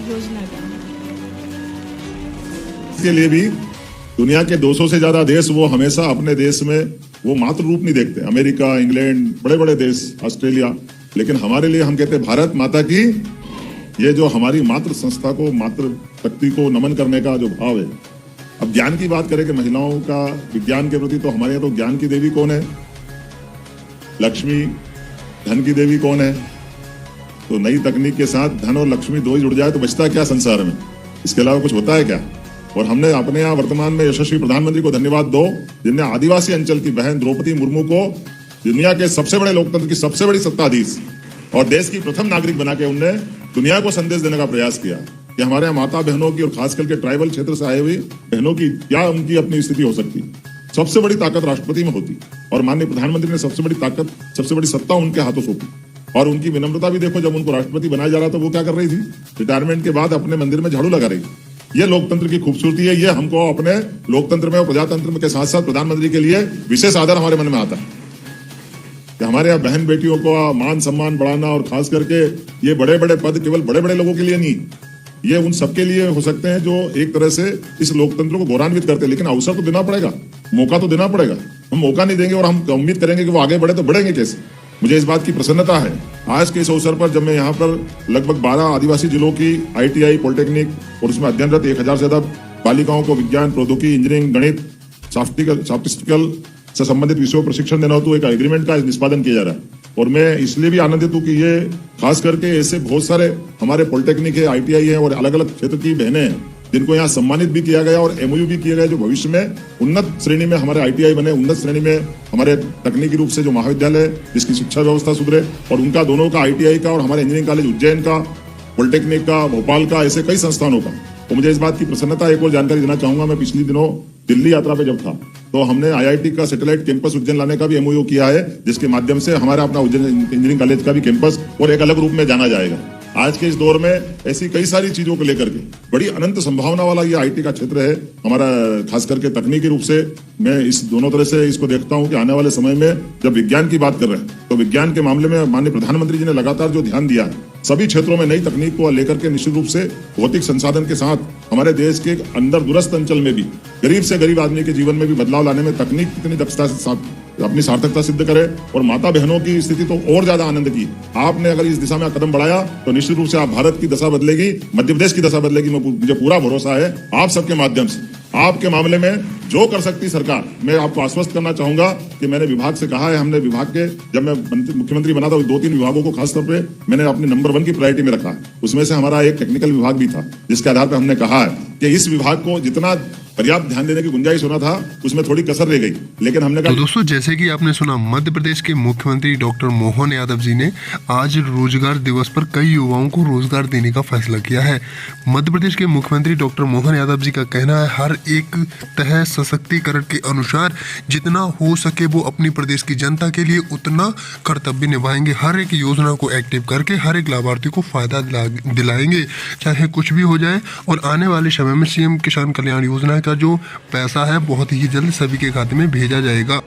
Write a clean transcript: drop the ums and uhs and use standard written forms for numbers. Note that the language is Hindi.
योजना क्या है? के लिए भी दुनिया के 200 से ज्यादा देश वो हमेशा अपने देश में वो मातृ रूप नहीं देखते। अमेरिका, इंग्लैंड, बड़े बड़े देश, ऑस्ट्रेलिया, लेकिन हमारे लिए हम कहते हैं भारत माता की, ये जो हमारी मातृ संस्था को, मातृ शक्ति को नमन करने का जो भाव है। अब ज्ञान की बात करें कि महिलाओं का विज्ञान के प्रति, तो हमारे यहाँ तो ज्ञान की देवी कौन है? लक्ष्मी। धन की देवी कौन है? तो नई तकनीक के साथ धन और लक्ष्मी दो ही जुड़ जाए तो बचता क्या संसार में? इसके अलावा कुछ होता है क्या? और हमने अपने यहाँ वर्तमान में यशस्वी प्रधानमंत्री को धन्यवाद दो, जिनने आदिवासी अंचल की बहन द्रौपदी मुर्मू को दुनिया के सबसे बड़े लोकतंत्र की सबसे बड़ी सत्ताधीश और देश की प्रथम नागरिक बना के उनने दुनिया को संदेश देने का प्रयास किया कि हमारे यहाँ माता बहनों की और खास करके ट्राइबल क्षेत्र से आए हुई बहनों की क्या उनकी अपनी स्थिति हो सकती। सबसे बड़ी ताकत राष्ट्रपति में होती और माननीय प्रधानमंत्री ने सबसे बड़ी ताकत, सबसे बड़ी सत्ता उनके हाथों सौंपी। और उनकी विनम्रता भी देखो, जब उनको राष्ट्रपति बनाया जा रहा था वो क्या कर रही थी? रिटायरमेंट के बाद अपने मंदिर में झाड़ू लगा रही। ये लोकतंत्र की खूबसूरती है। ये हमको अपने लोकतंत्र में और प्रजातंत्र के साथ साथ प्रधानमंत्री के लिए विशेष आदर हमारे मन में आता है कि हमारे यहाँ बहन बेटियों को मान सम्मान बढ़ाना, और खास करके ये बड़े बड़े पद केवल बड़े बड़े लोगों के लिए नहीं, ये उन सबके लिए हो सकते हैं जो एक तरह से इस लोकतंत्र को गौरवान्वित करते हैं। लेकिन अवसर तो देना पड़ेगा, मौका तो देना पड़ेगा। हम मौका नहीं देंगे और हम उम्मीद करेंगे कि वो आगे बढ़े, तो बढ़ेंगे कैसे? मुझे इस बात की प्रसन्नता है आज के इस अवसर पर, जब मैं यहाँ पर लगभग 12 आदिवासी जिलों की ITI पॉलिटेक्निक और उसमें अध्ययनरत 1000 से ज्यादा बालिकाओं को विज्ञान, प्रौद्योगिकी, इंजीनियरिंग, गणित, सॉफ्टिस्टिकल से संबंधित विषयों पर प्रशिक्षण देना हो, तो एक एग्रीमेंट का निष्पादन किया जा रहा है। और मैं इसलिए भी आनंदित हूँ कि ये खास करके ऐसे बहुत सारे हमारे पॉलिटेक्निक है, ITI है और अलग अलग क्षेत्र की बहनें हैं जिनको यहाँ सम्मानित भी किया गया और MOU भी किया गया, जो भविष्य में उन्नत श्रेणी में हमारे ITI बने, उन्नत श्रेणी में हमारे तकनीकी रूप से जो महाविद्यालय जिसकी शिक्षा व्यवस्था सुधरे, और उनका दोनों का ITI का और हमारे इंजीनियरिंग कॉलेज उज्जैन का, पॉलिटेक्निक का, भोपाल का, ऐसे कई संस्थानों का। तो मुझे इस बात की प्रसन्नता, एक और जानकारी देना चाहूंगा। मैं पिछले दिनों दिल्ली यात्रा पे जब था तो हमने IIT का सैटेलाइट कैंपस उज्जैन लाने का भी MOU किया है, जिसके माध्यम से हमारा अपना उज्जैन इंजीनियरिंग कॉलेज का भी कैंपस और एक अलग रूप में जाना जाएगा। आज के इस दौर में ऐसी कई सारी चीजों को लेकर के बड़ी अनंत संभावना वाला ये IT का क्षेत्र है हमारा, खास करके तकनीकी रूप से। मैं इस दोनों तरह से इसको देखता हूं कि आने वाले समय में जब विज्ञान की बात कर रहे हैं तो विज्ञान के मामले में माननीय प्रधानमंत्री जी ने लगातार जो ध्यान दिया है सभी क्षेत्रों में नई तकनीक को लेकर के, निश्चित रूप से भौतिक संसाधन के साथ हमारे देश के अंदर दूरस्थ अंचल में भी गरीब से गरीब आदमी के जीवन में भी बदलाव लाने में तकनीक कितनी दक्षता से साथ अपनी सार्थकता सिद्ध करे। और माता बहनों की स्थिति तो और ज्यादा आनंद की। आपने अगर इस दिशा में कदम बढ़ाया तो निश्चित रूप से आप भारत की दशा बदलेगी, मध्य प्रदेश की दशा बदलेगी। मुझे पूरा भरोसा है आप सबके माध्यम से। आपके मामले में जो कर सकती सरकार, मैं आपको आश्वस्त करना चाहूंगा कि मैंने विभाग से कहा है, हमने विभाग के, जब मैं मुख्यमंत्री बना था 2-3 विभागों को खासतौर पे मैंने अपने नंबर 1 की प्रायोरिटी में रखा। उसमें से हमारा एक टेक्निकल विभाग भी था, जिसके आधार पर हमने कहा है कि इस विभाग को जितना पर्याप्त ध्यान देने की गुंजाइश होना था उसमें थोड़ी कसर रह गई, लेकिन हमने कहा। तो दोस्तों, जैसे कि आपने सुना, मध्य प्रदेश के मुख्यमंत्री डॉक्टर मोहन यादव जी ने आज रोजगार दिवस पर कई युवाओं को रोजगार देने का फैसला किया है। मध्य प्रदेश के मुख्यमंत्री डॉक्टर मोहन यादव जी का कहना है, हर एक तह सशक्तिकरण के अनुसार जितना हो सके वो अपनी प्रदेश की जनता के लिए उतना कर्तव्य निभाएंगे। हर एक योजना को एक्टिव करके हर एक लाभार्थी को फायदा दिलाएंगे, चाहे कुछ भी हो जाए। और आने वाले समय में CM किसान कल्याण योजना का जो पैसा है बहुत ही जल्द सभी के खाते में भेजा जाएगा।